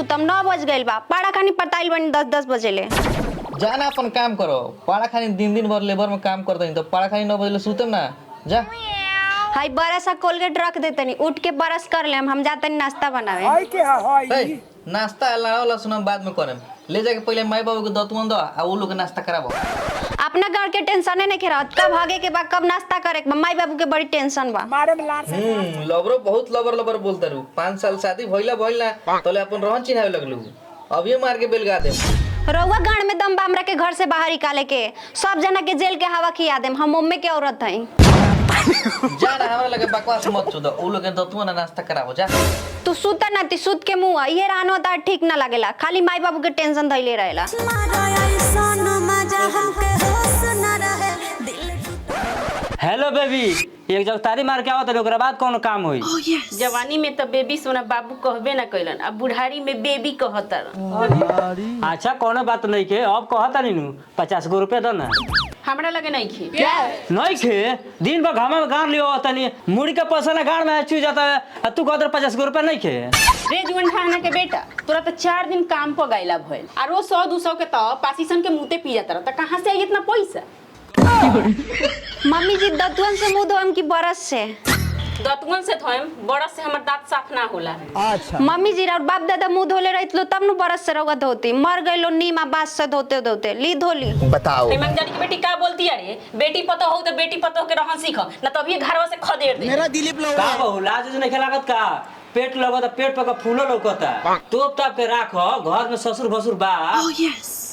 सुतम 9 बज गइल बा। पाड़ा खानी पताइल बनी 10-10 बजे ले। जाना अपन काम करो। पाड़ा खानी दिन भर लेबर में काम करते नहीं तो पाड़ा खानी 9 बजे सुतम ना जा। हाय बरसा कोलगेट रख देतनी, उठ के ब्रश कर लेम, हम जातनी नाश्ता बनावे। हाय के हाय नाश्ता अल्लाह सुनम बाद में करम। ले जाके पहले माई बाबू के दतवन दो आ उ लोग के नाश्ता कराबो। अपना घर के टेंशन नहीं खेरत, कब भागे के बा, कब नाश्ता करे के, माई बाबू के बड़ी टेंशन बा। मारे में लार से लबरो बहुत लबर बोलता रू। 5 साल शादी भइला तोले अपन रहन चिन्हावे लगलू। अभी मार के बेलगा दे। रउआ गाड़ में दम बा हमरा के घर से बाहर निकाले के, सब जना के जेल के हवा खिया देम। हम मम्मी के औरत हई। जाना हमरा लगे बकवास मत सुध। उ लोग के दतवन नाश्ता कराबो जा। तू सुता ना ती सुत के मुंह ये रहनो ता ठीक ना लागेला, खाली माई बाबू के टेंशन धइले रहेला। हेलो बेबी, एक जग तारी मार के आवत ओकरा बाद कोनो काम होई। जवानी में तो बेबी सोना बाबू कहबे ना कइलन, अब बुढ़ारी में बेबी कहतर। अच्छा कोनो बात नहीं के, अब कहता नीनू 50 गो रुपया दो ना। हमरा लगे नहीं खे नहीं खे, दिन भर घामा में गाड़ लियो तनी मुड़ी के पसला गाड़ में चू जाता है। तू कहत 50 गो रुपया नहीं खे। रे जुवन ठाना के बेटा, तोरा तो 4 दिन काम पर गइला भइल और वो 100-200 के तो पासीसन के मुंहते पी जाता रहा, कहां से आई इतना पैसा? मम्मी जी दतवन से मुंह धोएम की बरस से? दतवन से धोएम, बरस से हमर दांत साफ ना होला। अच्छा मम्मी जी और बाप दादा मुंह धोले रहित लो तब नु बरस से रउआ धोती। मर गइलो नीमा बात से धोते धोते ली धोली। बताओ हेमंत जानी की बेटी का बोलती है रे? बेटी पतो हो तो बेटी पतो के रहन सीख, ना तभी घरवा से खदेड़ दे। मेरा दिलीप लोग का बहु लाज नहीं लागत का? पेट लगत पेट पर का फूलो लौकता। तोप ताप के राखो, घर में ससुर भसुर बा।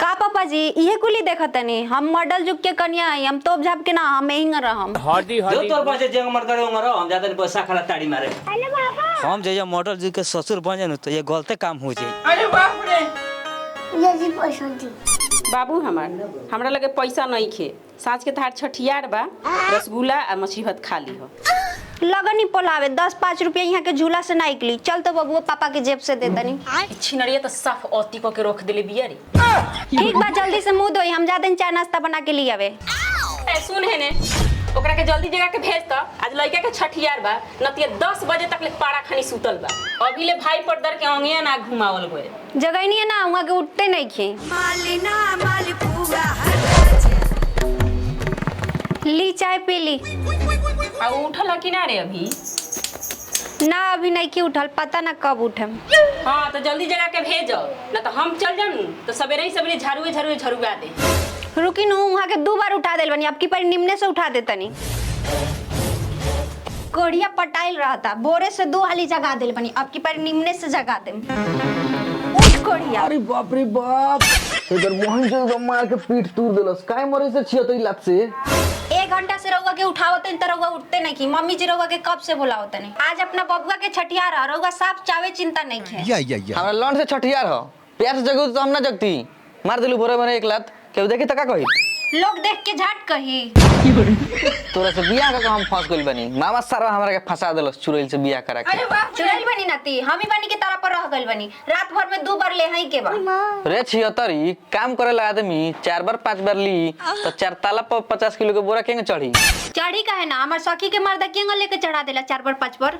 का पापा जी इहे कुली देखतनी, हम मॉडल जुग के कन्या हई, हम तोप झाप के ना हम एहिंग रहम। जो तोर पास जेंग मर करे उमर हम ज्यादा पैसा खाला ताड़ी मारे। हेलो बाबा, हम जे मॉडल जी के ससुर बन जानु तो ये गलते काम हो जाई। अरे बाप रे, ये जी पैसा दी बाबू हमरा लगे पैसा नहीं खे। साँझ के थार छठियार बा, रसगुल्ला आ मछली भात खा ली हो। लगनी पोलावे 10-5 रुपया यहाँ के झूला से ना निकली। चल तो बबुआ पापा के जेब से देतनी। छिनरिया तो साफ औती को के रोक देले बियारी। ठीक बा जल्दी से मुंह धोई, हम जाते चाय नाश्ता बना के लिए आवे। ए सुन है ने, ओकरा के जल्दी जगह के भेज त। आज लड़का के छठियार बा, नतिया 10 बजे तक ले पाड़ा खानी सुतल बा। अभी ले भाई पर दर के अंगिया ना घुमावल गए। जगैनी ना वहाँ के उठते नहीं खे। ली चाय पी ली। आ उठल कि ना रे अभी? ना अभी नहीं की उठल, पता ना कब उठम। हाँ तो जल्दी जगह के भेज, ना तो हम चल जानू तो सवेरे ही सवेरे झरुआ दे। रुकी नु वहाँ के 2 बार उठा देल बनी, अब की पर निम्ने से उठा देतनी। कोढ़िया पटाइल रहा था, बोरे से 2 हाली जगा देल बनी, अब की पर निम्ने से जगा देम। उठ कोढ़िया। अरे बाप रे बाप, इधर मोहन जो मार के पीठ तोड़ देलस। काय मरे से छियत ई लात से। 1 घंटा से रउआ के उठावते त रउआ उठते नहीं की। मम्मी जी रउआ के कब से बुलावते नहीं। आज अपना बबुआ के छठियार है, रउआ साफ चावे चिंता नहीं है। हमरा लौंड से छठियार हो, प्यार से जगू तो हम ना जगती। मार दिलू बोरे में 1 लात, केहू देखी तका कही। लोग देख के झट कही। तोरा से बियाह का हम फंस गइल बनी। मामा सारा हमरा के फंसा देलस चुड़ैल से बियाह करा के। अरे वाह, चुड़ैल बनी नती, हम ही बनी के तरह पर रह गइल बनी। रात भर में 2 बार ले हई के बा। रे छियतरी काम करे ला आदमी 4 बार 5 बार ली तो 4 ताला पर 50 किलो के बोरा केंगे चढ़ी। चढ़ी काहे ना, हमर सखी के मर्दा केंग लेके चढ़ा देला 4 बार 5 बार।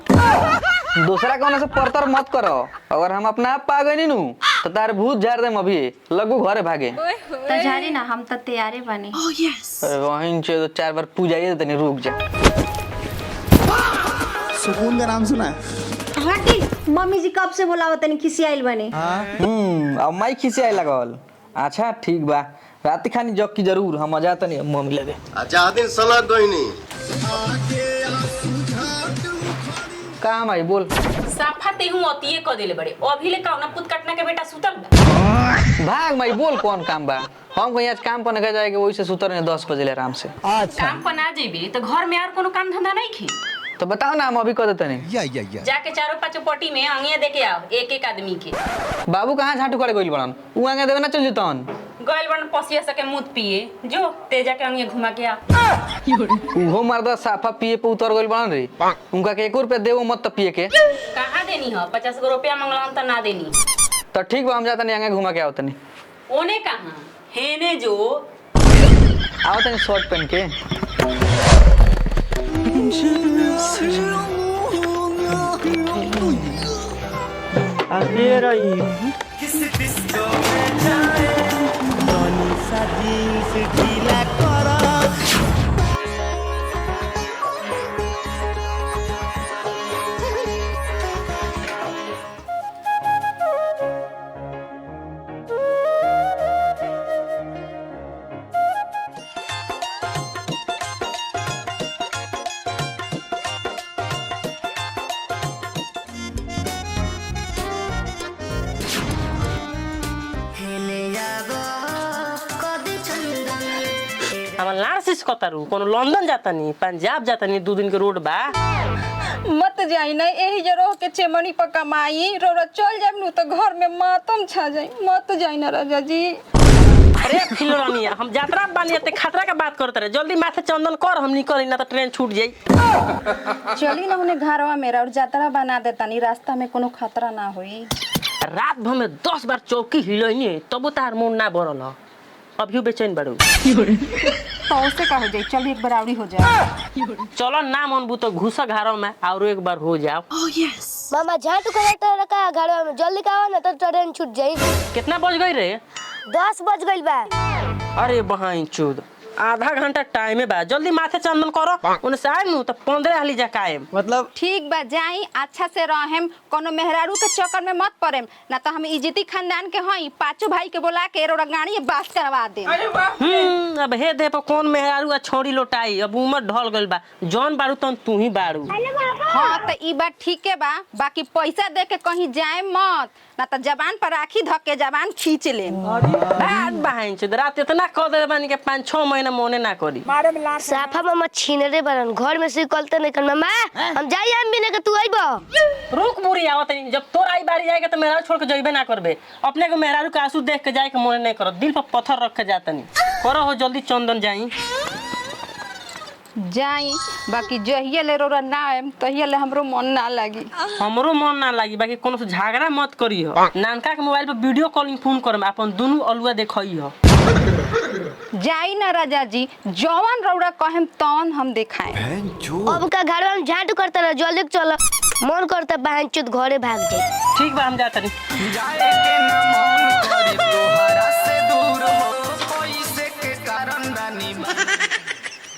दूसरा कोने से परतर मत करो। अगर हम अपना आप पा गइनी नु तो तार भूत झाड़ देम। अभी लगू घरे भागे त झाड़ी ना, हम त तैयारे बनी। अरे वहीं से तो 4 बार पूजाइए तनी रुक जा। सुकून का नाम सुना है? हटी, मम्मी जी कब से बुलावत तनी खिसियाइल बनी। अब माई खिसे आए लगल। अच्छा ठीक बा, रात खानी जग की जरूर हम आ जाता नहीं मम्मी लगे। अच्छा दिन सलाह गइनी कहां माई बोल। साफा ते हूं अतिए क देले बड़े। अभी ले काउना पुत कटना के बेटा सुतल बा। भाग माई बोल कौन काम बा। हम कहीं आज काम पर न जाएंगे, वही से सुतर ने 10 बजे आराम से। अच्छा काम पर ना जेबे तो घर में और कोनो काम धंधा नहीं खी तो बताओ ना, हम अभी कर देते नहीं। जाके 4-5 पट्टी में अंगिया दे के आओ एक आदमी के। बाबू कहाँ झाटू करे गइल बड़न, उ आगे देवे ना चल जतन। गइल बन पसिया सके मुत पिए जो ते जाके अंगिया घुमा के आ। उहो मर्दा साफा पिए पे उतर गइल बड़न रे। उनका के 1 रुपया देवो मत त पिए के। कहां देनी हो? 50 गो रुपया मंगला हम त ना देनी। तो ठीक बा, हम जाता नहीं आगे घुमा के आओ तनी। ओने कहां हेने जो आओ तनी शर्ट पहन के। अरे रही हमार लारसिस कतारू कोनो लंदन जाता नहीं पंजाब जाता नहीं 2 दिन के रोड बा मत जाई ना यही जरो के चेमनी पर कमाई रोरा चल जाब नु तो घर में मातम छा जाई मत जाई ना राजा जी। अरे फिलोनिया हम यात्रा बानी ते खतरा का बात करत रहे जल्दी माथे चंदन कर हम निकल ना तो ट्रेन छूट जाई। चली ना उन्हें घरवा मेरा और यात्रा बना देता नहीं रास्ता में कोनो खतरा ना होई। रात भर में 10 बार चौकी हिलोइनी तब तार मुंह ना बरल अभी बेचैन बड़ू तो उससे का हो जाई चल एक बार आवड़ी हो जाए। चलो ना मनबू तो घुसा घरों में और एक बार हो जाओ। मामा झाटू करता रखा घर में जल्दी का ना तो ट्रेन छूट जाई। कितना बज गई रे? 10 बज गइल बा। अरे बहाई चूद आधा घंटा टाइम है बा जल्दी माथे चंदन करो उनसे आए नु तो 15 हाली जा कायम मतलब ठीक बा जाई अच्छा से रहेम कोनो मेहरारू के चक्कर में मत पड़ेम ना तो हम इज्जती खानदान के हई पांचों भाई के बोला के रोड़ा गाड़ी बास करवा दे। अब हे दे पर कौन मेहरारू आ छोड़ी लोटाई अब उम्र ढल गइल बा जौन बारू तन तू ही बारू। हां तो ई बात ठीक है बा बाकी पैसा दे के कहीं जाए मत ना तो जबान पर राखी धक के जबान खींच ले। बात बहाई चूद रात इतना कह दे बानी के 5-6 महीना मोने ना करी। साफा मामा छीनरे बरन घर में से निकलते नहीं कर मामा हम जाई हम भी ना के तू आइबो। रुक बुरी आवत नहीं जब तोर आई बारी जाएगा तो मेहरारू छोड़ के जइबे ना करबे अपने को मेहरारू के आंसू देख के जाए के मोने नहीं करो दिल पर पत्थर रख के जाता नहीं करो हो जल्दी चंदन जाई जाई बाकी जहिया ले रोरा ना आएम तहिया ले हमरो मन ना लागी। हमरो मन ना लागी बाकी कोनो से झगड़ा मत करी हो नानका के मोबाइल पर वीडियो कॉलिंग फोन करम अपन दोनों अलुआ देखई हो। जाई ना राजा जी जवान रौड़ा कहेम तौन हम देखाएं। अब का घर में झाटू करता रह जल्दी चलो मन करता बहन चुत घरे भाग जाए। ठीक बा हम जाता नहीं जाए के न मन करे तोहरा से दूर हो पैसे के कारण रानी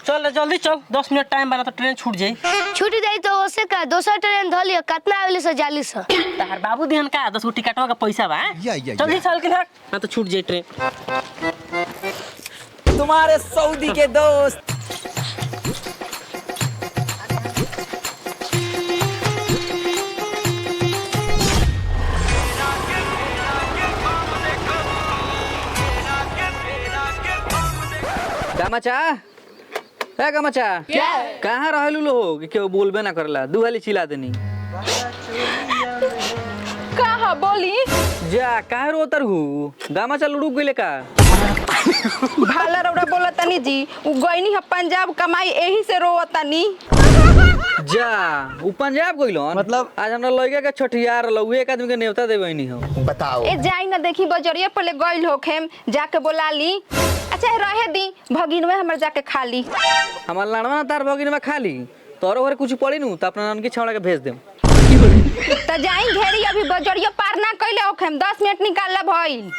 चल जल्दी चल 10 मिनट टाइम बना तो ट्रेन छूट जाई। छूट जाई तो ओसे का दूसरा ट्रेन धर लियो कितना आवेले से जाली से तार बाबू दिहन का 10 गो टिकटवा का पैसा बा जल्दी चल के भाग ना तो छूट जाई ट्रेन। तुम्हारे सऊदी के दोस्त गामचा ए गामचा क्या कहाँ रहलू लोग केहू बोलबे ना करला दू हाली चिल्ला देनी कहा बोली जा काहे रोतर हु गामचा लुड़ुक गइले का भाला रौड़ा बोला तनी जी उ गईनी है पंजाब कमाई एही से रोवतनी। जा उ पंजाब गइलन मतलब आज हमरा लइका के छठियार लउए एक आदमी के नेवता देबैनी हो ए जाई ना देखी बजरिया पले गइल होखेम जाके बोला ली अच्छा रहे दी भगिनवे हमर जाके खा ली। हमार लाड़वा ना तार भगिन में खाली तोरो घरे कुछ पड़ी नु त अपना नन के छौड़ा के भेज देम त जाई घेरी अभी बजरिया पार ना कइले होखेम 10 मिनट निकालला भइल।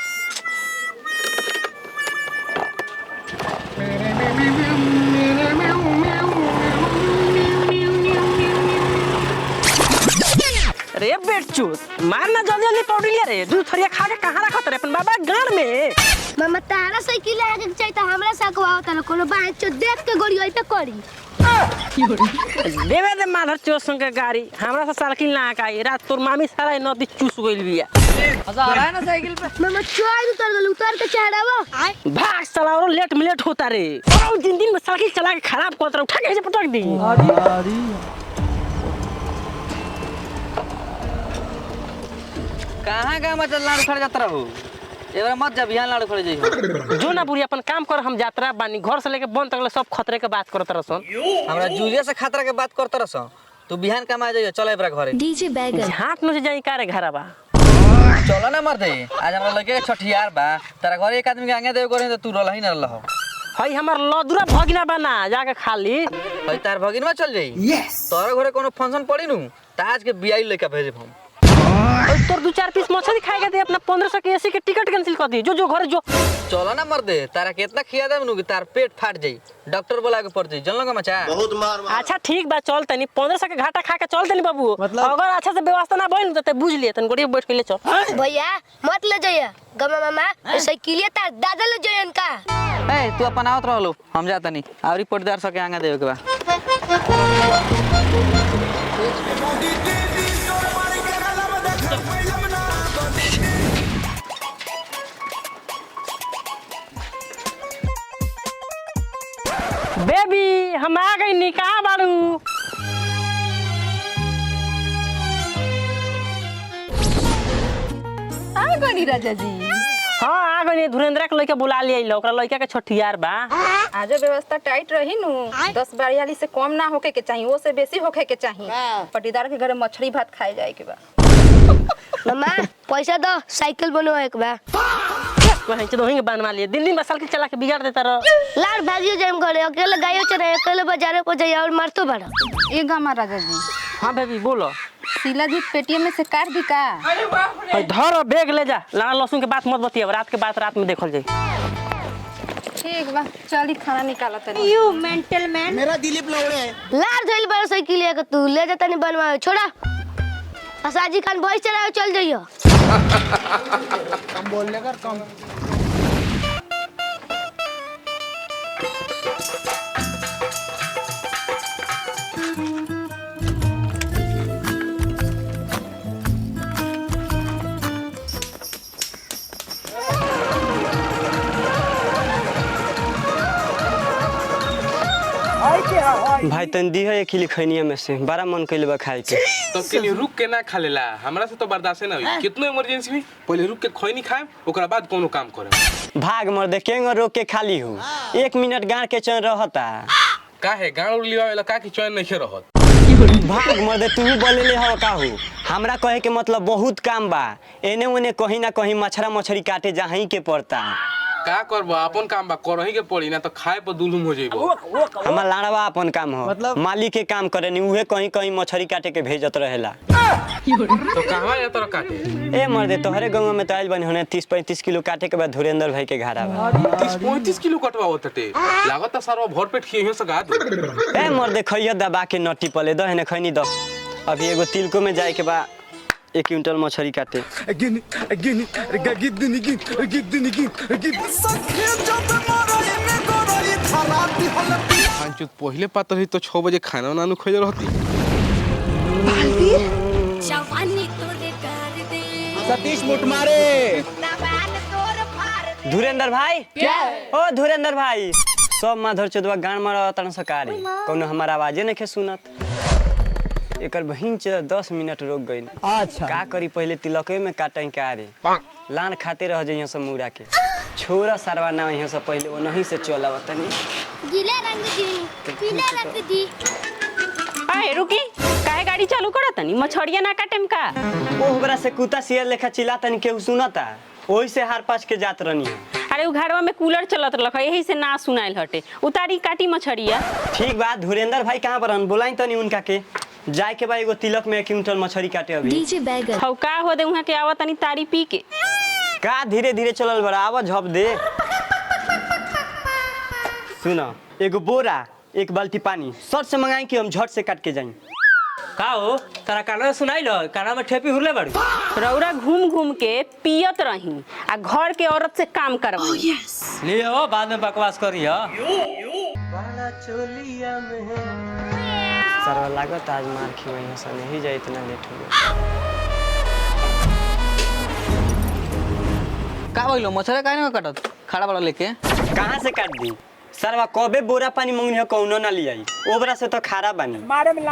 अरे बेटचू मारना जल्दी जल्दी पौड़ी ले रे दूध थरिया खा के कहां रखत रे अपन बाबा गाड़ में मामा तारा साइकिल आके चाहिए तो हमरा सकवा होता ना कोनो बहन चुत देख के गोड़ी ओइ पे करी देवे दे माधर चो संग गाड़ी हमरा से साइकिल ना आकाई रात तोर मामी सारा नदी चूस गइल बिया अच्छा आ रहा है ना साइकिल पे मामा चोई उतर गल उतर के चढ़ावो भाग चला और लेट मिलेट होता रे और दिन में साइकिल चला के खराब करत रह उठा के पटक दी कहां गामचा लाड़ खड़ जात रहो एबरा मत जा बिहान लाड़ खड़े जइहो जो ना बुरी अपन काम कर हम यात्रा बानी घर से लेके बंद तक सब खतरे के बात करत रहसन हमरा जूलिया से खतरा के बात करत रह तू बिहान कमा जइहो चल एबरा घरे डीजे बैगर हाथ न से जाई कारे घरबा चलो ना मर दे आज हमरा लगे छठियार बा तारा घरे एक आदमी के आगे देव करे तो तू रहही ना रहल हई हमर लदुरा भगिना बना जाके खाली हई तार भगिन में चल जाई तोरा घरे कोनो फंक्शन पड़ी नु त आज के बियाई लेके भेजे हम तोर 2-4 पीस मछली खाएगा दे अपना 1500 के एसी के टिकट कैंसिल कर दी। जो घर जो चलो ना मर्दे, तारा कितना खिया दे नु कि तार पेट फाट जाई, डॉक्टर बुला के पड़ जाई, जानलो का मचा। बहुत मार अच्छा ठीक बा, चल तनी 1500 के घाटा खा के चल तनी बाबू। अगर अच्छा से व्यवस्था ना बन तो बुझ लिए तन गोड़ी बैठ के ले चल। भैया मत ले जाइए गमा मामा, साइकिलिया तार दादा ले जाइए इनका। ए तू अपन आवत रहलो, हम जाता नहीं और रिपोर्टदार सके आंगा देवे के बा। बेबी हम आ गई नी, कहाँ बाड़ू? आ गनी राजा जी। हाँ आ गई। धुरेंद्र के लइका बुला लिया, ओकरा लइका के छठियार बा। आज व्यवस्था टाइट रही नु, 10-42 से कम ना होके के चाहिए, वो से बेसी होके के चाहिए। पटीदार के घरे मछली भात खाए जाए के बा। मामा पैसा दो, साइकिल बनवाए के बा। कहीं से दोही बनवा लिए, दिन में साइकिल चला के बिगाड़ देता रह। लाड़ भागियो जाए घरे, अकेले गायो चरे, अकेले बाजारे को जाइए और मारतो बड़ा। ए गमा राजा जी, हाँ बेबी बोलो। सिला जी पेटीएम में से काट दी का? धर बैग ले जा, लाना लहसुन के बात मत बतिया, रात के बात रात में देखल जाई। ठीक बा, चली खाना निकाला तनी। You mental man. मेरा दिलीप लौड़े लाड़ धइल बड़ा साइकिलिया के, तू ले जा तनी बनवाए, छोड़ा। असाजी खान बॉयस चलाओ, चल जाइयो। कम बोलने कर कम। भाई तन दी है खिली खैनिया में से, बड़ा मन कइले बा खाए के। तब के लिए रुक के ना खा लेला, हमरा से तो बर्दाश्त ना होई। कितनो इमरजेंसी हुई पहले रुक के खैनी खाए, ओकरा बाद कोनो काम करे। भाग मर दे केंगो रोक के खाली हो, 1 मिनट गाड़ के चैन रहता। काहे गांव लिवा वाला का की चैन नहीं रहत। भाग मर दे, तू बोले ले हो का हो। हमरा कहे के मतलब बहुत काम बा, एने ओने कहीं ना कहीं मछरा मछरी काटे जाही के पड़ता। का करबो, अपन काम बा करही के पड़ी ना, तो खाए पर दुलुम हो जइबो। हमार लाड़वा अपन काम हो, मतलब मालिक के काम करे नी, उहे कहीं कहीं मछरी काटे के भेजत रहेला। तो कहवा या तोरा काटे? ए मर दे, तोहरे गांव में तो आइल बनी होने 30-35 किलो काटे के बाद धुरेंद्र भाई के घाड़ा बा। 30-35 किलो कटवाओ तटे, लागत सारा भर पेट खिए सका दो। ए मर दे, खइया दबा के नटी पले दो, हेने खैनी दो। अभी एगो तिलको में जाए के बा 1 क्विंटल मछली काटे। पांचुत पहले पातर ही तो 6 बजे खाना नानू खोज रहती। सतीश मुठ मारे। धुरेंद्र भाई क्या? ओ धुरेंद्र भाई, सब माधर चोदवा गान मारा तन सकारी, कोनो हमार आवाजे नहीं सुनत। एकर बहिन 10 मिनट रोक गई। अच्छा का करी, पहले तिलके में काटे का रे, लान खाते रह जाइए सब मुड़ा के। छोरा सरवा ना यहाँ से पहले वो नहीं से चला तनी गीला रंग दी, पीला रंग दी। आए रुकी, काहे गाड़ी चालू करत तनी? मछड़िया ना काटेम का? ओहरा से कुत्ता सियर लेखा चिल्ला तनी केहू सुनता, ओही से हार पास के जात रहनी। अरे उ घरवा में कूलर चलत रख, यही से ना सुनाइल हटे। उतारी काटी मछड़िया। ठीक बात, धुरेंद्र भाई कहाँ पर बुलाई तनी उनका के जाए के बा, एगो तिलक में 1 क्विंटल मछली काटे। अभी हौ का हो दे उहाँ के आवत तनी तारी पी के। का धीरे धीरे चलल बड़ा, आवाज झप दे। सुनो, एगो बोरा 1 बाल्टी पानी सर से मंगाई कि हम झट से काट के जाई। का हो, तारा काना सुनाइल, काना में ठेपी हुरले बाड़ी। रौरा घूम घूम के पियत रही आ घर के औरत से काम करवाई। लियो बाद में बकवास करियो। सरवा लागत आज मार खी वहीं से नहीं जाए, इतना लेट हो गया। का बोलो, मछरा काहे ना काटत खड़ा बड़ा लेके? कहाँ से काट दी? सरवा कबे बोरा पानी मंगनी हो, कौनो ना लियाई, ओबरा से तो खारा बानी।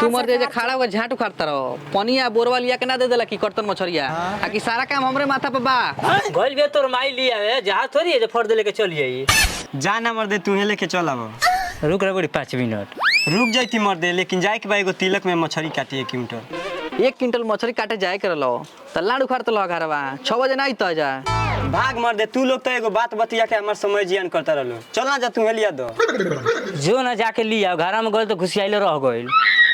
तू मर दे खड़ा होकर झाट उखाड़ता रहो, पनिया बोरवा लिया के ना दे देला कि कर्तन मछरिया, आ कि सारा काम हमरे माथा पे बा। गइल बे तोर माई लिया है, जहाज थोड़ी है जो फर्द लेके चली जाई। जाना मर दे, तूहे लेके चल अब। रुक रे बड़ी 5 मिनट रुक जाती मर दे, लेकिन जाए के बा एगो तिलक में मछली काटी 1 क्विंटल। 1 क्विंटल मछली काटे जाए कर लो, तल्लाड़ उखाड़ तो लो घरवा 6 बजे नहीं तो जा। भाग मर दे, तू लोग तो एगो बात बतिया के हमार समय जियान करता रहलो। चल ना जा, तू लिया दो। जो ना जाके लिया, घर में गइल तो घुसियाइले रह गइल।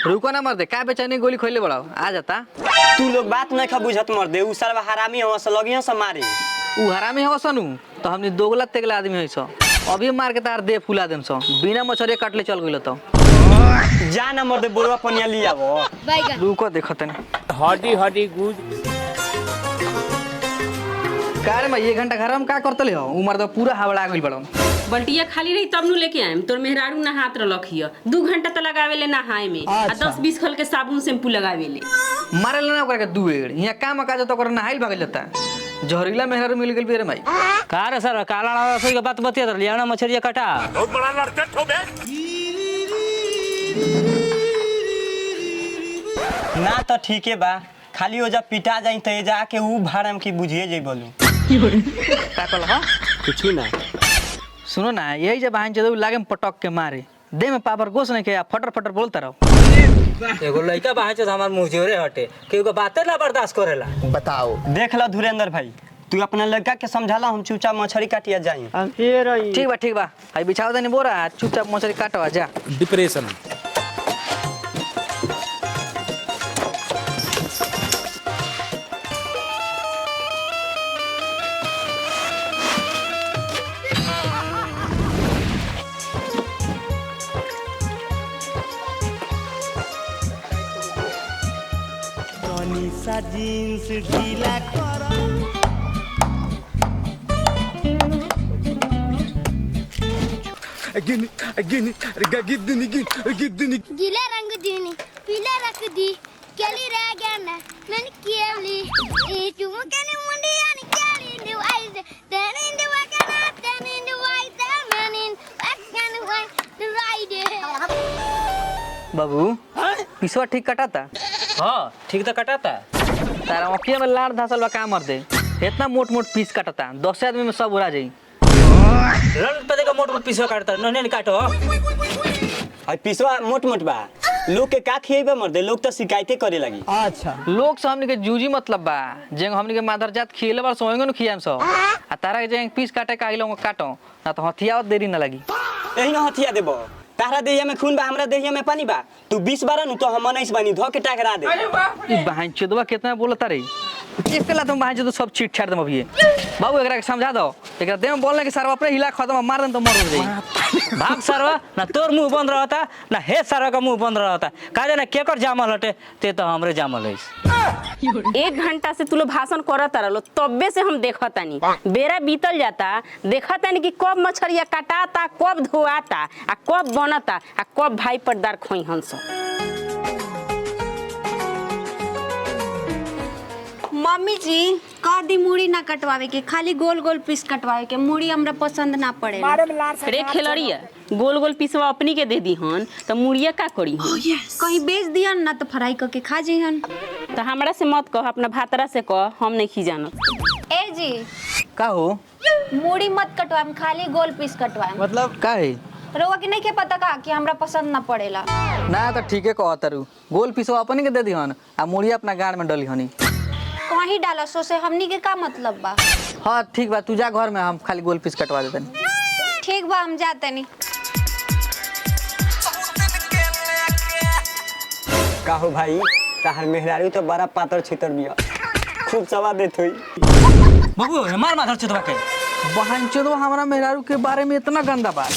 रुको ना मर्दे का बेचैनी गोली खोले बड़ा आ जाता। तू लोग बात नहीं खा बुझत मर दे उ साला हरामी हो से लगियो से मारे। उ हरामी हो सनु तो हमनी दोगला तेगला आदमी है सो अभी मार के तार दे फुला देम सो बिना मछरे काटले चल गइल तो जा ना मर दे बोरवा पनिया लिया वो रुको देखो तने हड्डी हड्डी गुज कार में 1 घंटा घर में का करतले हो उ मर्द पूरा हवड़ा गइल बड़ा। बल्टिया खाली रही तब नु लेके आएम तोर मेहरारू नहात रखियो 2 घंटा त लगावे ले नहाए में आ 10-20 खल के साबुन शैम्पू लगावे ले मारे लेना ओकरा के 2 एड़ यहाँ काम का तो ओकरा नहाइल भागल जाता जहरीला मेहरारू मिल गेल बे रे भाई। का रे सर काला रसोई के बात बतिया लिया ना मछरिया काटा बहुत बड़ा लड़के हो बे। ना तो ठीक है बा खाली हो जा पिटा जाई त जाके उ भाड़म की बुझिए जई बोलू ताकल हा कुछ ना सुनो ना यही जब बहन जदू लागे में पटक के मारे दे में पावर गोस नहीं के फटर फटर बोलता रहो। एगो लइका बाहे छ हमर मुंह जोरे हटे केहू के बाते ना बर्दाश्त करेला। बताओ देख ला धुरेंद्र भाई तू अपना लड़का के समझाला हम चुपचाप मछली काटिया जाई। ठीक बा भाई बिछाओ देनी बोरा चुपचाप मछली काटवा जा। डिप्रेशन जींस ढीला कर गीला रंग दीनी पीला रख दी केली रह गया ना मैंने केली ए चुमकने मुंडिया ने केली इन द वाइज देन इन द वकना देन इन द वाइज देन इन वकना वाइज द राइड बाबू पिसवा ठीक कटाता हां ठीक त कटाता तारा ओकिया में लाड़ धसल बा का मर दे इतना मोट मोट पीस कटता 10 आदमी में सब उड़ा जाई। रल पे देखो मोट मोट पीसवा काटता नने काटो आई पिसवा मोट मोट बा लोग के का खिएबे मर दे लोग तो शिकायतें करे लगी। अच्छा लोग से हमनी के जूजी मतलब बा जेंग हमनी के मादर जात खिएले बार सोएंगे न खियाम सो आ तारा के जेंग पीस काटे का आइलो काटो ना तो हथियावत देरी ना लगी। यही ना हथिया देबो तारा देहिया में खून बा हमरा देहिया में पानी बा तू 20 बार नु तो हम 19 बानी धो के टकरा दे। ई बहन चोदवा कितना बोलता रे एकला तुम बहन चोद सब चीट छाड़ दम अभी बाबू एकरा के समझा दो एकरा दे में बोलने के सारा अपने हिला खत्म मार दन तो मर जाई। भाग सरवा ना तोर मुंह बंद रहता ना हे सरवा का मुंह बंद रहता का जाने केकर जामल हटे ते तो हमरे जामल है। 1 घंटा से तू लोग भाषण करत रहलो तब्बे से हम देखतानी बेरा बीतल जाता देखतानी कि कब मछरिया काटाता कब धोआता आ कब बनता आ कब भाई पर्दार खोई हंस। मम्मी जी कह दी मूड़ी ना कटवावे के खाली गोल गोल पीस कटवावे के मूड़ी हमरा पसंद ना पड़ेला। रे खेलड़िया गोल गोल पीसवा अपनी के दे दी हन तो मुड़िया का करी हन कहीं बेच दिहन ना तो फ्राई करके खा जइहन। तो हमरा से मत कह अपना भातरा से कह हम नहीं खी जानत। ए जी का हो मूड़ी मत कटवाएम खाली गोल पीस कटवाएम। मतलब का है रोवा के नहीं के पता का कि हमरा पसंद ना पड़ेला। ना तो ठीक है कहतरू गोल पिसवा अपने के दे दिहन आ मुड़िया अपना गाड़ में डली हनी कहीं डाला सो से हमनी के का मतलब बा। हाँ ठीक बा तू जा घर में हम खाली गोल पीस कटवा देतन। ठीक बा हम जाते नहीं। का हो भाई ताहर मेहरारू तो बड़ा पातर छितर बिया खूब सवा देत होई। बाबू मार मार चोदवा के बहन चोदवा हमारा मेहरारू के बारे में इतना गंदा बात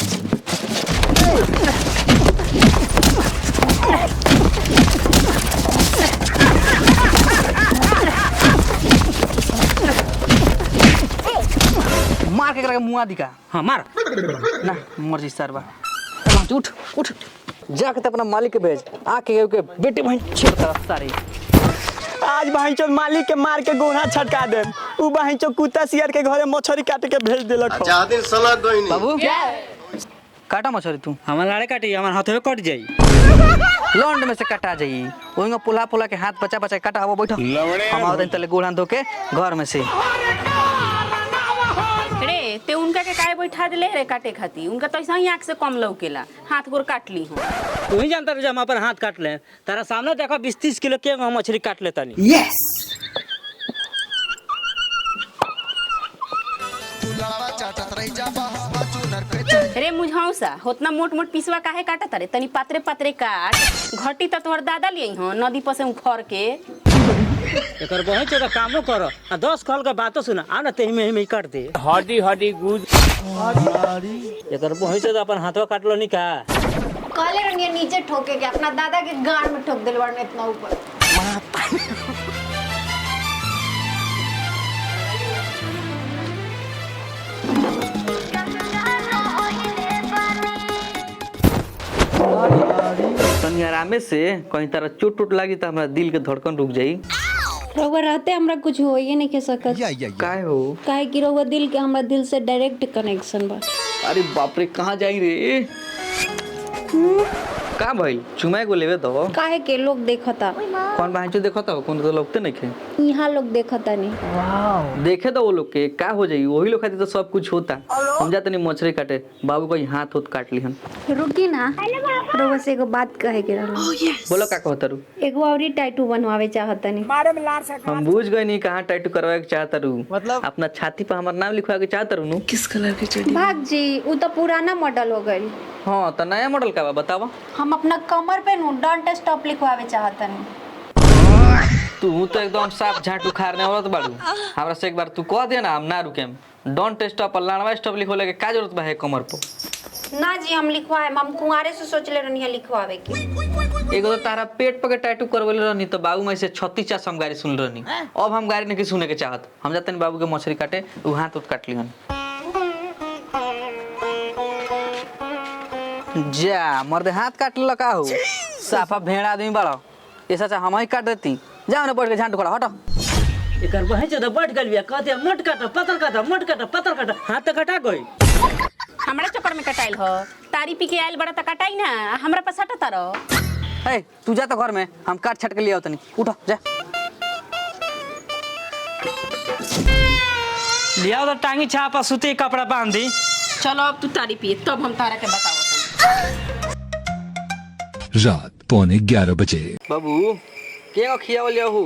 मार के करके मुआ दिखा। हां मार ना मर्जी सरवा उठ उठ जाके अपना मालिक के भेज आके के बेटी बहन छेड़ता सारी आज भाई चल मालिक के मार के गोना छटका दे उ भाई चो कुत्ता सियार के घरे मछली काट के भेज देलक। अच्छा दिन सलाह दोइनी बाबू काटा मछली तू हमर लाड़े काटी हमर हाथवे कट जाई लौंड में से कटा जाई ओइंगा पुला पुला के हाथ बचा बचा काटा हवा बैठो हम आवतन तले गोड़ान धो के घर में से। रे ते उनका के काहे बैठा देले रे काटे खाती उनका तो ऐसा ही आंख से कम लौकेला हाथ गोर काट ली हूं। तू ही जानता रे हम अपन हाथ काट ले तारा सामने देखो 20-30 किलो के हम मछली काट लेता नहीं। यस रे मुझौसा उतना मोट मोट पीसवा काहे काटा तारे तनी पातरे पातरे काट घटी त तोहर दादा लिए हो नदी पर से उखड़ के एकर बहुत जगह कामो करो आ 10 कॉल का बातों सुना आ ना तेही में काट दे हड्डी हड्डी गुज एकर बहुत जगह अपन हाथवा काटलो नहीं का कहले रनिया नीचे ठोके के अपना दादा के गांड में ठोक दिलवार ने इतना ऊपर। तनी आरामे से कहीं तरह चोट टूट लगी तो हमारा दिल के धड़कन रुक जाई। रउआ रहते हमरा कुछ हो ही नहीं के सकत। काहे हो? काहे कि रउआ दिल के हमरा दिल से डायरेक्ट कनेक्शन बा। अरे बाप रे कहाँ जाई रे? का भाई चुमाए को लेवे दो काहे के लोग देखता कौन भाई देखता हो कौन तो लगते नहीं खे यहाँ लोग देखता नहीं देखे तो वो लोग के का हो जाई वही लोग खातिर तो सब कुछ होता हम जाते नहीं मछली काटे बाबू को हाथ होत काट लिहन। रुकी ना रउआ से एगो बात कहे के रहल। बोलो का कहता रू? एगो औरी टैटू बनवावे चाहता नहीं। हम बुझ गए नहीं कहाँ टैटू करवाए के चाहता रू मतलब अपना छाती पर हमारा नाम लिखवा के चाहता रू नु किस कलर की चड्डी? भाग जी वो तो पुराना मॉडल हो गई। हाँ तो नया मॉडल का बा बतावा। हम अपना कमर पे नु डोंट स्टॉप लिखवावे चाहता नहीं। तू तो एकदम साफ झाट उखाड़ने वाला तो बाड़ू हमरा से एक बार तू कह दे ना हम ना रुकेम डोंट स्टॉप और लाणवा स्टॉप लिखोले के का जरूरत बा है कमर पर ना जी हम लिखवाए हम कुंवारे से सोचले रहनी है लिखवावे की। एगो तो तारा पेट पर के टैटू करवले रहनी तो बाबू में से 36 हम गाड़ी सुन रहनी अब हम गाड़ी नहीं सुने के चाहत हम जाते नहीं बाबू के मछली काटे वो हाथ उठ काट लिहन। जा मर्दे हाथ काट लका हो साफा भेड़ा आदमी बड़ा ऐसा चाहे हम ही काट देती जाओ ना बैठ के झांट खड़ा हटो। एकर बहुत जगह बैठ गल बिया कहते मोट काटा पतर काटा हाथ तो कटा गई हमरा चक्कर में कटाइल हो तारी पी के आइल बड़ा त कटाई ना हमरा पर सटा तारो। ए तू जा तो घर में हम काट छट के ले आओ तनी उठो जा लिया तो टांगी छापा सुते कपड़ा बांध दी। चलो अब तू तारी पिए तब हम तारा के बताओ। रात 11:15 बजे। बाबू के खियावल जाहू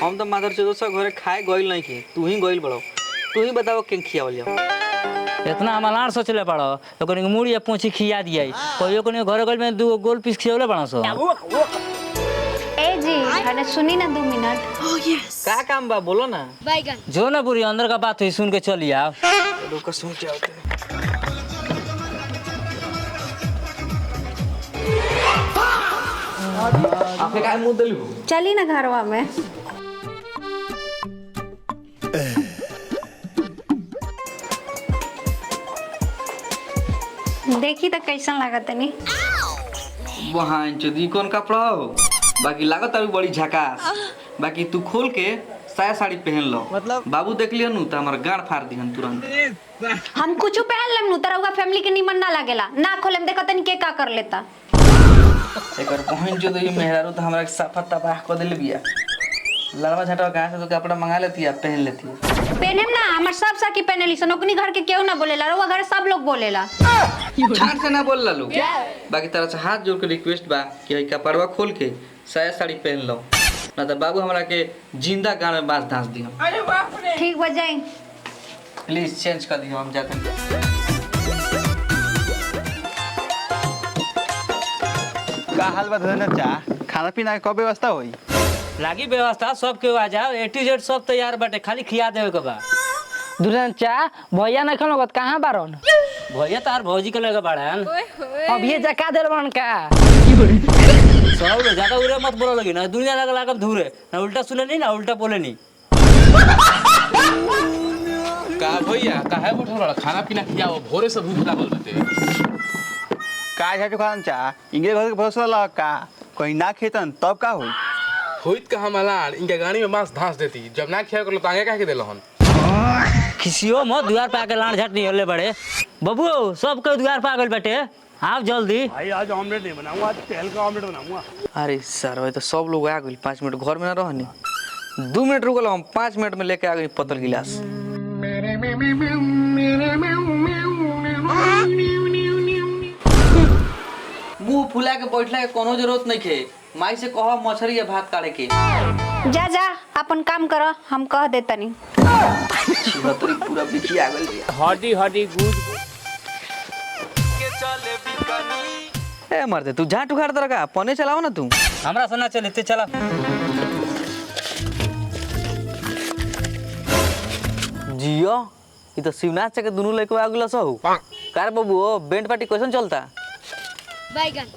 हम तो माधर चौदह सौ घरे खाए गइल नहीं के तू ही गइल बड़ो तू ही बताओ के खियावल जाओ। इतना हमार सोचले पड़ो ओकनी मुड़ी पूछी खिया दिया कोई कोनी घर गल में दू गोल पीस खियावले पड़ा सो। ए जी अरे सुनी ना 2 मिनट। का काम बा बोलो ना। जो ना पूरी अंदर का बात हुई सुन के चली आओ। रुक सुन के आओ आपके काय मुंह दलू चली ना घरवा में। देखी तो कैसन लागत नहीं वहाँ चोदी कौन कपड़ा हो बाकी लागत अभी बड़ी झकास बाकी तू खोल के साया साड़ी पहन लो मतलब बाबू देख लिया नु तो हमारा गाड़ फाड़ दिहन तुरंत। हम कुछ पहन लेम नु तरहुआ फैमिली के निमन ना लागेला ना खोलेम देखत नहीं के का कर लेता। एकर पहन जो दई मेहरारू तो हमरा के साफा तबाह कर देले बिया लड़वा झटवा कहां से तो कपड़ा मंगा लेती है पहन लेती है पहनेम ना हमर सब साकी पहनेली सन ओकनी घर के केहू ना बोलेला रउआ घर सब लोग बोलेला। ठाट से ना बोल ला लोग बाकी तरह से हाथ जोड़ के रिक्वेस्ट बा कि हई कपड़वा खोल के साया साड़ी पहन लो ना तो बाबू हमरा के जिंदा गाड़ में बांस धांस दिहन। अरे बाप रे ठीक बजाई प्लीज चेंज कर दियो हम जाते हैं। का हाल बा धोना चा खाना पीना के कब व्यवस्था होई? लागी व्यवस्था सब के आ जाओ A to Z सब तैयार बाटे खाली खिया देवे के बा। दुल्हन चा भैया नहीं खन लगत कहां बारन भैया तार भौजी के लगे बाड़न अब ये जका देल बन का सब ज्यादा उरे मत बोलो लगी ना दुनिया लगा लागब धूरे ना उल्टा सुने नहीं ना उल्टा बोले नहीं। का भैया काहे बैठल बड़ा खाना पीना खियाओ भोरे से भूख लागल बाटे। का झाटू खान चा इंगे घर के भरोसा लगा का कोई ना खेतन तब का होई? होइत का हमलान इनके गाड़ी में मांस धांस देती जब ना खिया करलो तांगे काहे के देलहन। खिसियो मत द्वार पे आके लाड़ झट नहीं होले बड़े बबू सब के द्वार पे आ गइल बाटे आप जल्दी। भाई आज ऑमलेट नहीं बनाऊंगा आज तेल का ऑमलेट बनाऊंगा। अरे सर भाई तो सब लोग आ गए 5 मिनट घर में ना रहनी 2 मिनट रुकल हम 5 मिनट में लेके आ गई पतल गिलास। मुंह फुला के बैठला के कोनो जरूरत नहीं खे माई से कहो मछली या भात काढ़े के जा जा अपन काम कर हम कह देतनी। पूरा बिखी आ गइल हड्डी हड्डी गुज ए मर्दे तू झाट उखाड़ दर का पने चलाओ ना तू। हमरा से ना चली ते चला। जियो ये तो शिवनाथ के दोनों लेके आगुला सहू। कार बाबू बैंड पार्टी कैसन चलता?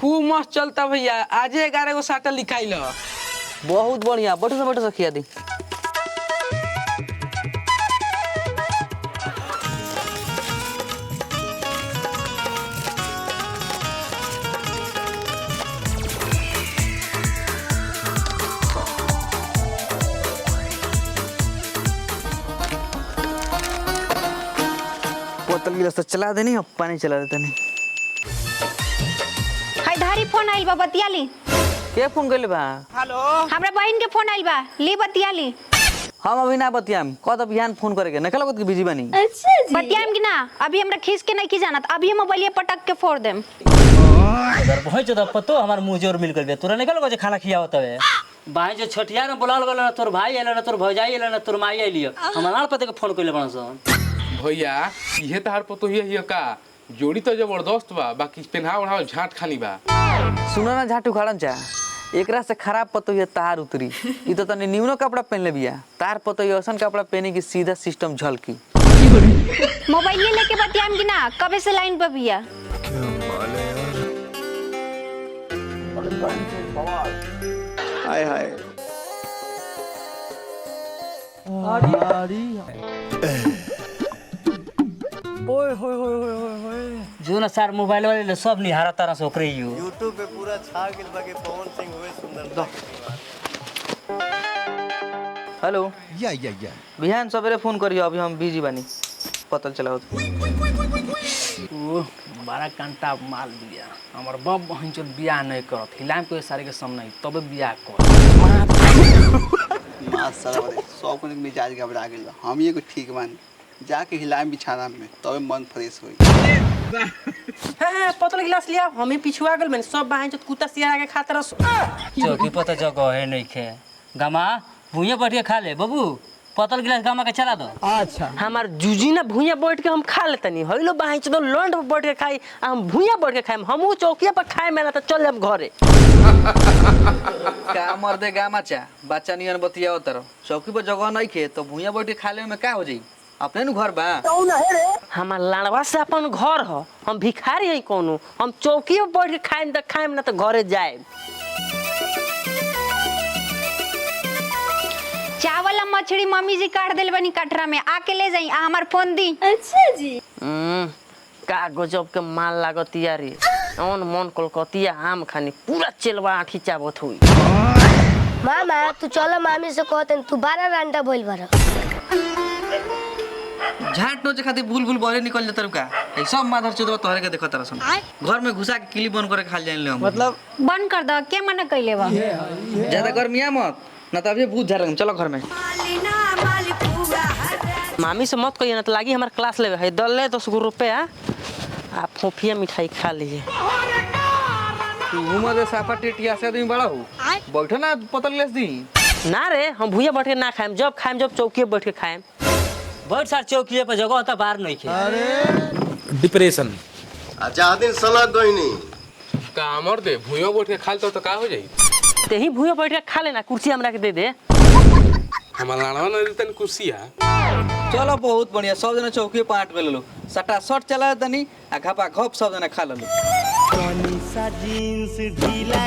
खूब मस्त चलता भैया। आज 11 गो साटा लिखाइल। बहुत बढ़िया। बैठो से खिया दी। बोतल गिलास तो चला देनी अब पानी चला देते नहीं। हाय धारी फोन आइल बा बतियाली। के फोन कइले बा? हेलो हमरा बहन के फोन आइल बा ली बतियाली। हम अभी ना बतियाम कद बिहान फोन करे के न लगत के बिजी बानी। अच्छा जी बतियाम कि ना अभी हमरा खींच के नहीं की जानत अभी हम मोबाइल पटक के फोड़ देम। अगर बहुत ज्यादा पतो हमार मुंह जोर मिल कर दे तोरा निकल गो जे खाना खियावत हवे। भाई जो छठिया में बुलाल गल ना तोर भाई आइल ना तोर भौजाई आइल ना तोर माई आइलियो हमरा नाल पते के फोन कइले बनसन। भैया इहे तहार पतो हिय का जोड़ी तो जबरदस्त बा बाकी पेन्हा ओढ़ा झाट खानी बा। सुना ना झाटू खाड़न चा एकरा से खराब पतो ये तार उतरी। ई तो तने न्यूनो कपड़ा पहन ले बिया तार पतो ये ऐसन कपड़ा पहने की सीधा सिस्टम झलकी। मोबाइल लेके बतियाम कि ना कबे से लाइन पे बिया। हाय हाय ओए होए होए होए होए जो ना सार मोबाइल वाले सब निहारा तारा से ओकरे यू यूट्यूब पे पूरा छा गेल बा के पवन सिंह हुए सुंदर। हेलो या बिहान सवेरे फोन करियो अभी हम बिजी बानी पतल चलाओ। ओ 12 घंटा माल दिया हमर बब बहन चोर बियाह नहीं करत हिलाम के सारे के सामने तबे बियाह कर। मां सारा 100 को मिजाज घबरा गेल हम ये को ठीक मानी जाके हिलाम बिछाना में तबे मन फ्रेश होई। हां पतल गिलास लिया हमें पिछुआ गेल में सब बहन चोर कुत्ता सियारा के खातिर चौकी पता जगह है नहीं खे गमा भूया बैठ के खा ले बाबू पतल गिलास गमा के चला दो। अच्छा हमार जूजी ना भूया बैठ के हम खा लेतनी हइलो बहन चोर लंड पर बैठ के खाई हम भूया बैठ के खाई हमहू चौकिया पर खाए में ना तो चल जाब घरे। का मर दे गामा चा बच्चा नियन बतियाओ तर चौकी पर जगह नहीं खे तो भूया बैठ के खा ले में का हो जाई अपने नु घर बा। हमार लाड़वा से अपन घर ह हम भिखारी हई कोनो हम चौकी पर बैठ के खाएम त खाएम ना तो घरे जाए। चावल और मछली मम्मी जी काट देल बनी कटरा में आके ले जाई आ हमार फोन दी। अच्छा जी का गजब के माल लागतिया रे ऑन मन कलकतिया आम खानी पूरा चेलवा आठी चाबत हुई। मामा तू चलो मामी से कहते तू 12 घंटा बोल बार झाट नोचे खातिर भूल भूल बहरे निकल जतर का ए सब माधर चोदवा तोहरे के देखत तरसन घर में घुसा के किली बंद करे खाल जान ले हम। मतलब बंद कर दो के मना कइले बा ज्यादा गर्मिया मत ना तो अभी भूत झारम चलो घर में। मामी से मत कहिए ना तो लागी हमार क्लास लेवे है दल ले 10 रुपया आप फोफिया मिठाई खा लीजिए। तू मदे साफा टिटिया से आदमी बड़ा हो बैठो ना पतल गिलास दी ना रे हम भूया बैठ के ना खाएम जब चौकी बैठ के खाएम। बैठ सार चौकी पे जगह त बाहर नहीं खे। अरे डिप्रेशन अच्छा दिन सलाह दोइनी का मर दे भूयो बैठ के खाल तो का हो जाई तेही भूया बैठ के खा लेना कुर्सी हमरा के दे दे। हमार लाड़वा न देतन कुर्सिया। चलो बहुत बढ़िया सब जना चौकी पे आट गेलो सटा शॉट चला तनी आ घपा घप सब जना खा लेलो। जींस ढीला